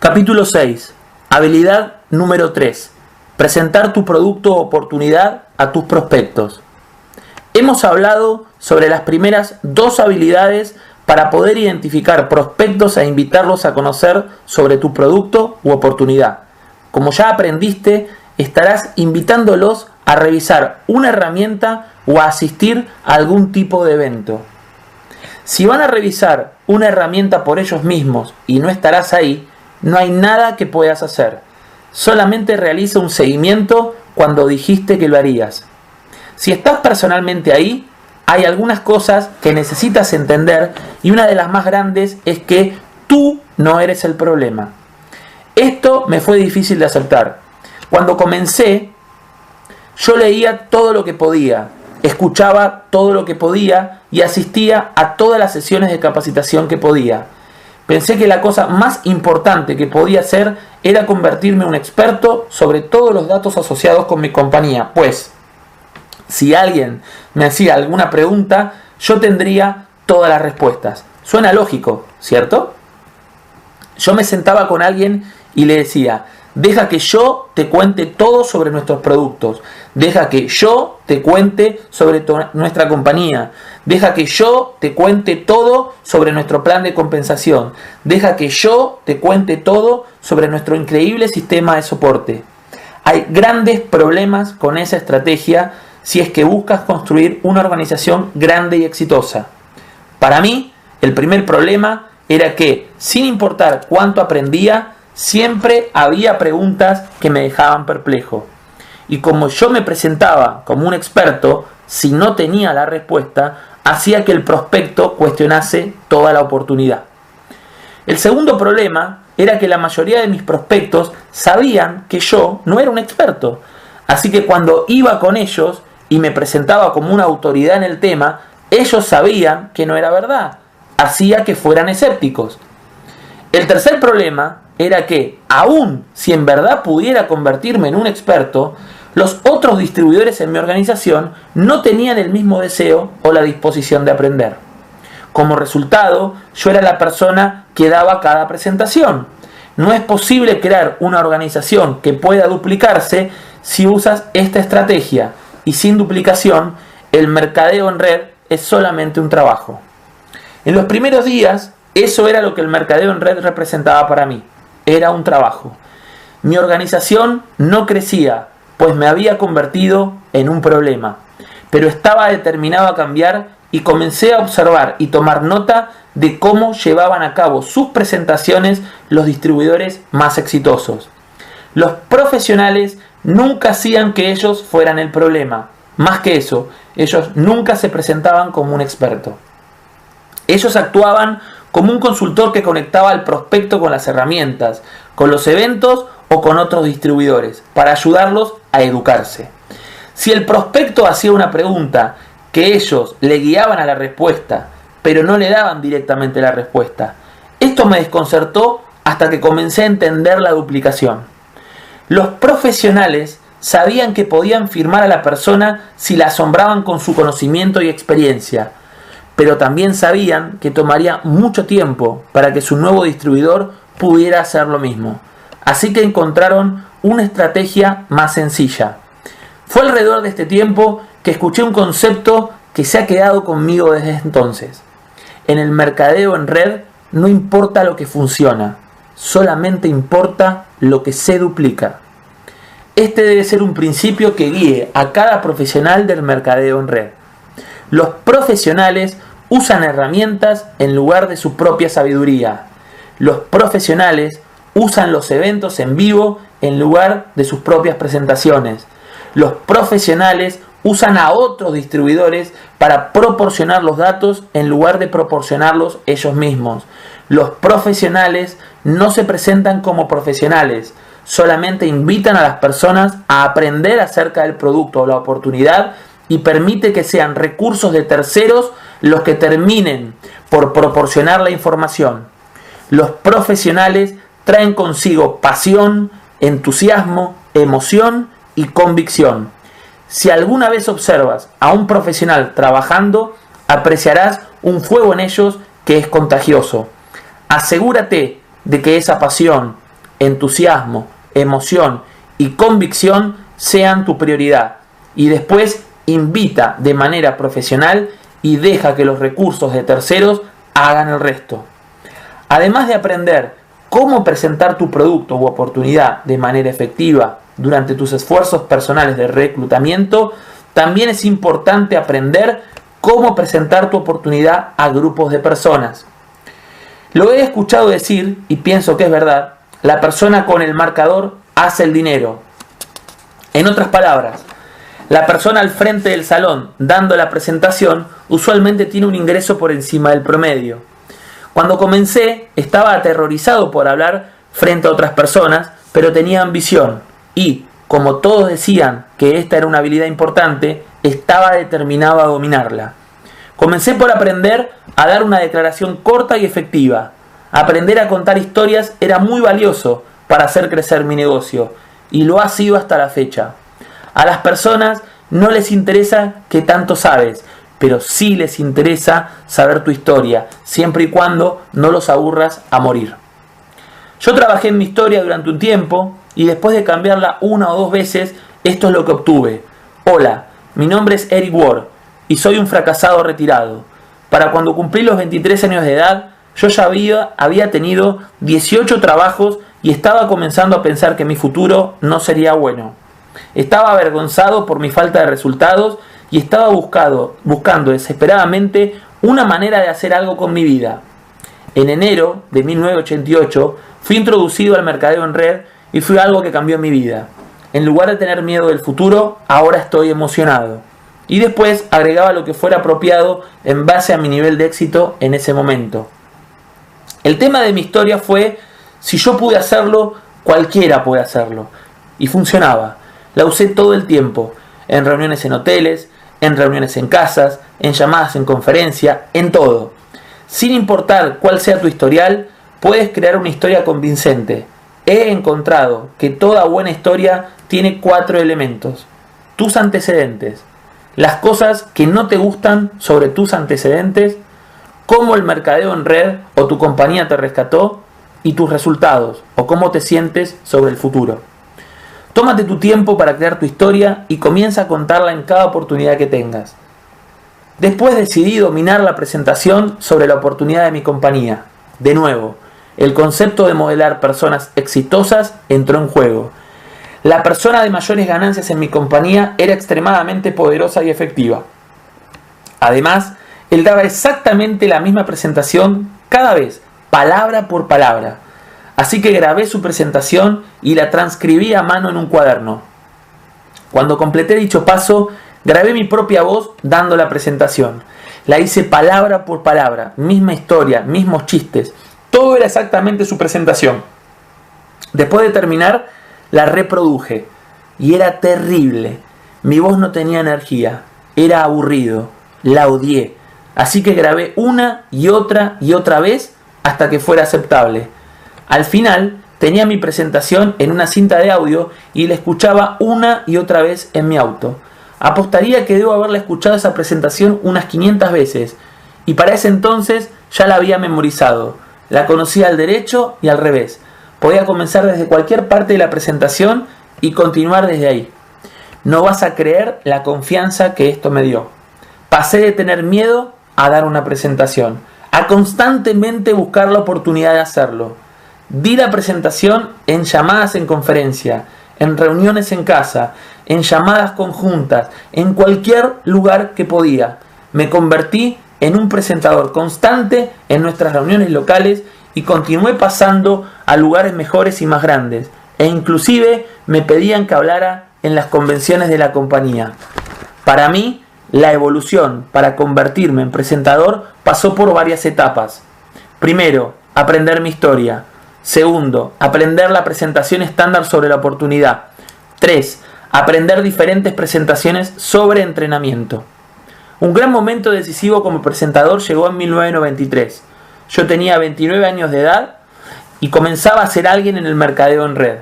Capítulo 6. Habilidad número 3. Presentar tu producto o oportunidad a tus prospectos. Hemos hablado sobre las primeras dos habilidades para poder identificar prospectos e invitarlos a conocer sobre tu producto u oportunidad. Como ya aprendiste, estarás invitándolos a revisar una herramienta o a asistir a algún tipo de evento. Si van a revisar una herramienta por ellos mismos y no estarás ahí, no hay nada que puedas hacer. Solamente realiza un seguimiento cuando dijiste que lo harías. Si estás personalmente ahí, hay algunas cosas que necesitas entender y una de las más grandes es que tú no eres el problema. Esto me fue difícil de aceptar. Cuando comencé, yo leía todo lo que podía, escuchaba todo lo que podía y asistía a todas las sesiones de capacitación que podía. Pensé que la cosa más importante que podía hacer era convertirme en un experto sobre todos los datos asociados con mi compañía, pues si alguien me hacía alguna pregunta, yo tendría todas las respuestas. Suena lógico, ¿cierto? Yo me sentaba con alguien y le decía: deja que yo te cuente todo sobre nuestros productos. Deja que yo te cuente sobre nuestra compañía. Deja que yo te cuente todo sobre nuestro plan de compensación. Deja que yo te cuente todo sobre nuestro increíble sistema de soporte. Hay grandes problemas con esa estrategia si es que buscas construir una organización grande y exitosa. Para mí, el primer problema era que, sin importar cuánto aprendía, siempre había preguntas que me dejaban perplejo. Y como yo me presentaba como un experto, si no tenía la respuesta, hacía que el prospecto cuestionase toda la oportunidad. El segundo problema era que la mayoría de mis prospectos sabían que yo no era un experto. Así que cuando iba con ellos y me presentaba como una autoridad en el tema, ellos sabían que no era verdad. Hacía que fueran escépticos. El tercer problema era que, aun si en verdad pudiera convertirme en un experto, los otros distribuidores en mi organización no tenían el mismo deseo o la disposición de aprender. Como resultado, yo era la persona que daba cada presentación. No es posible crear una organización que pueda duplicarse si usas esta estrategia, y sin duplicación, el mercadeo en red es solamente un trabajo. En los primeros días, eso era lo que el mercadeo en red representaba para mí. Era un trabajo. Mi organización no crecía, pues me había convertido en un problema. Pero estaba determinado a cambiar y comencé a observar y tomar nota de cómo llevaban a cabo sus presentaciones los distribuidores más exitosos. Los profesionales nunca hacían que ellos fueran el problema. Más que eso, ellos nunca se presentaban como un experto. Ellos actuaban como un consultor que conectaba al prospecto con las herramientas, con los eventos o con otros distribuidores, para ayudarlos a educarse. Si el prospecto hacía una pregunta que ellos le guiaban a la respuesta, pero no le daban directamente la respuesta, esto me desconcertó hasta que comencé a entender la duplicación. Los profesionales sabían que podían firmar a la persona si la asombraban con su conocimiento y experiencia, pero también sabían que tomaría mucho tiempo para que su nuevo distribuidor pudiera hacer lo mismo. Así que encontraron una estrategia más sencilla. Fue alrededor de este tiempo que escuché un concepto que se ha quedado conmigo desde entonces. En el mercadeo en red no importa lo que funciona, solamente importa lo que se duplica. Este debe ser un principio que guíe a cada profesional del mercadeo en red. Los profesionales usan herramientas en lugar de su propia sabiduría. Los profesionales usan los eventos en vivo en lugar de sus propias presentaciones. Los profesionales usan a otros distribuidores para proporcionar los datos en lugar de proporcionarlos ellos mismos. Los profesionales no se presentan como profesionales, solamente invitan a las personas a aprender acerca del producto o la oportunidad y permite que sean recursos de terceros los que terminen por proporcionar la información. Los profesionales traen consigo pasión, entusiasmo, emoción y convicción. Si alguna vez observas a un profesional trabajando, apreciarás un fuego en ellos que es contagioso. Asegúrate de que esa pasión, entusiasmo, emoción y convicción sean tu prioridad. Y después invita de manera profesional y deja que los recursos de terceros hagan el resto. Además de aprender cómo presentar tu producto u oportunidad de manera efectiva durante tus esfuerzos personales de reclutamiento, también es importante aprender cómo presentar tu oportunidad a grupos de personas. Lo he escuchado decir, y pienso que es verdad, la persona con el marcador hace el dinero. En otras palabras, la persona al frente del salón dando la presentación usualmente tiene un ingreso por encima del promedio. Cuando comencé estaba aterrorizado por hablar frente a otras personas, pero tenía ambición y, como todos decían que esta era una habilidad importante, estaba determinado a dominarla. Comencé por aprender a dar una declaración corta y efectiva. Aprender a contar historias era muy valioso para hacer crecer mi negocio, y lo ha sido hasta la fecha. A las personas no les interesa qué tanto sabes, pero sí les interesa saber tu historia, siempre y cuando no los aburras a morir. Yo trabajé en mi historia durante un tiempo y después de cambiarla una o dos veces, esto es lo que obtuve. Hola, mi nombre es Eric Ward y soy un fracasado retirado. Para cuando cumplí los 23 años de edad, yo ya había tenido 18 trabajos y estaba comenzando a pensar que mi futuro no sería bueno. Estaba avergonzado por mi falta de resultados y estaba buscando desesperadamente una manera de hacer algo con mi vida. En enero de 1988 fui introducido al mercadeo en red y fue algo que cambió mi vida. En lugar de tener miedo del futuro, ahora estoy emocionado. Y después agregaba lo que fuera apropiado en base a mi nivel de éxito en ese momento. El tema de mi historia fue: si yo pude hacerlo, cualquiera puede hacerlo. Y funcionaba. La usé todo el tiempo, en reuniones en hoteles, en reuniones en casas, en llamadas en conferencia, en todo. Sin importar cuál sea tu historial, puedes crear una historia convincente. He encontrado que toda buena historia tiene 4 elementos. Tus antecedentes, las cosas que no te gustan sobre tus antecedentes, cómo el mercadeo en red o tu compañía te rescató, y tus resultados o cómo te sientes sobre el futuro. Tómate tu tiempo para crear tu historia y comienza a contarla en cada oportunidad que tengas. Después decidí dominar la presentación sobre la oportunidad de mi compañía. De nuevo, el concepto de modelar personas exitosas entró en juego. La persona de mayores ganancias en mi compañía era extremadamente poderosa y efectiva. Además, él daba exactamente la misma presentación cada vez, palabra por palabra. Así que grabé su presentación y la transcribí a mano en un cuaderno. Cuando completé dicho paso, grabé mi propia voz dando la presentación. La hice palabra por palabra, misma historia, mismos chistes. Todo era exactamente su presentación. Después de terminar, la reproduje. Y era terrible. Mi voz no tenía energía. Era aburrido. La odié. Así que grabé una y otra vez hasta que fuera aceptable. Al final, tenía mi presentación en una cinta de audio y la escuchaba una y otra vez en mi auto. Apostaría que debo haberla escuchado esa presentación unas 500 veces, y para ese entonces ya la había memorizado. La conocía al derecho y al revés. Podía comenzar desde cualquier parte de la presentación y continuar desde ahí. No vas a creer la confianza que esto me dio. Pasé de tener miedo a dar una presentación, a constantemente buscar la oportunidad de hacerlo. Di la presentación en llamadas en conferencia, en reuniones en casa, en llamadas conjuntas, en cualquier lugar que podía. Me convertí en un presentador constante en nuestras reuniones locales y continué pasando a lugares mejores y más grandes. E inclusive me pedían que hablara en las convenciones de la compañía. Para mí, la evolución para convertirme en presentador pasó por varias etapas. Primero, aprender mi historia. Segundo, aprender la presentación estándar sobre la oportunidad. 3. Aprender diferentes presentaciones sobre entrenamiento. Un gran momento decisivo como presentador llegó en 1993. Yo tenía 29 años de edad y comenzaba a ser alguien en el mercadeo en red.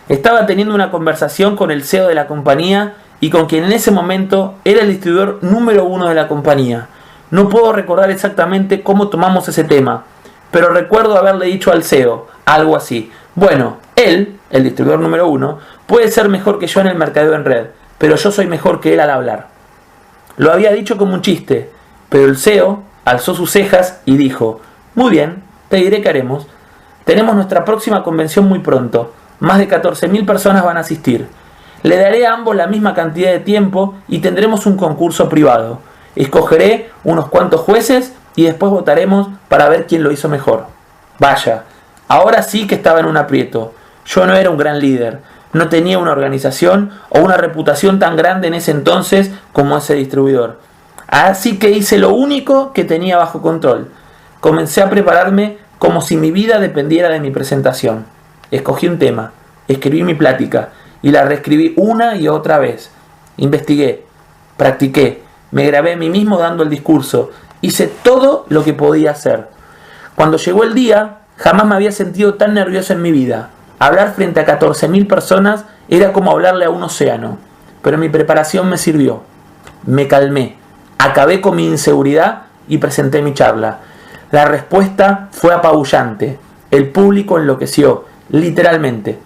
Estaba teniendo una conversación con el CEO de la compañía y con quien en ese momento era el distribuidor número 1 de la compañía. No puedo recordar exactamente cómo tomamos ese tema, pero recuerdo haberle dicho al CEO algo así: bueno, Él, el distribuidor número 1, puede ser mejor que yo en el mercadeo en red, pero yo soy mejor que él al hablar. Lo había dicho como un chiste, pero el CEO alzó sus cejas y dijo: muy bien, te diré qué haremos. Tenemos nuestra próxima convención muy pronto. Más de 14.000 personas van a asistir. Le daré a ambos la misma cantidad de tiempo y tendremos un concurso privado. Escogeré unos cuantos jueces y después votaremos para ver quién lo hizo mejor. Vaya, ahora sí que estaba en un aprieto. Yo no era un gran líder, no tenía una organización o una reputación tan grande en ese entonces como ese distribuidor. Así que hice lo único que tenía bajo control. Comencé a prepararme como si mi vida dependiera de mi presentación. Escogí un tema, escribí mi plática y la reescribí una y otra vez. Investigué, practiqué, me grabé a mí mismo dando el discurso, hice todo lo que podía hacer. Cuando llegó el día, jamás me había sentido tan nervioso en mi vida. Hablar frente a 14.000 personas era como hablarle a un océano, pero mi preparación me sirvió. Me calmé, acabé con mi inseguridad y presenté mi charla. La respuesta fue apabullante. El público enloqueció, literalmente.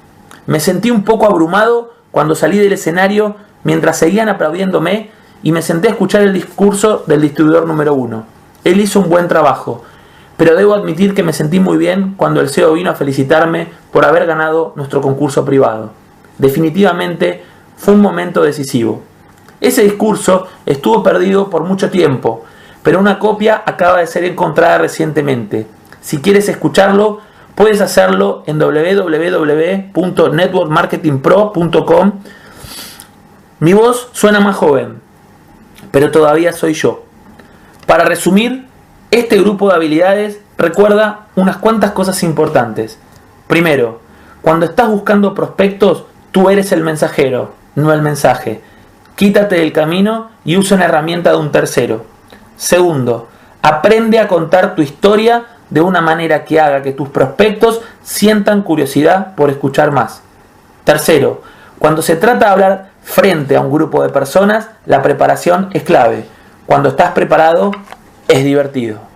Me sentí un poco abrumado cuando salí del escenario mientras seguían aplaudiéndome y me senté a escuchar el discurso del distribuidor número 1. Él hizo un buen trabajo, pero debo admitir que me sentí muy bien cuando el CEO vino a felicitarme por haber ganado nuestro concurso privado. Definitivamente fue un momento decisivo. Ese discurso estuvo perdido por mucho tiempo, pero una copia acaba de ser encontrada recientemente. Si quieres escucharlo, puedes hacerlo en www.networkmarketingpro.com. Mi voz suena más joven, pero todavía soy yo. Para resumir, este grupo de habilidades recuerda unas cuantas cosas importantes. Primero, cuando estás buscando prospectos, tú eres el mensajero, no el mensaje. Quítate del camino y usa una herramienta de un tercero. Segundo, aprende a contar tu historia de una manera que haga que tus prospectos sientan curiosidad por escuchar más. Tercero, cuando se trata de hablar frente a un grupo de personas, la preparación es clave. Cuando estás preparado, es divertido.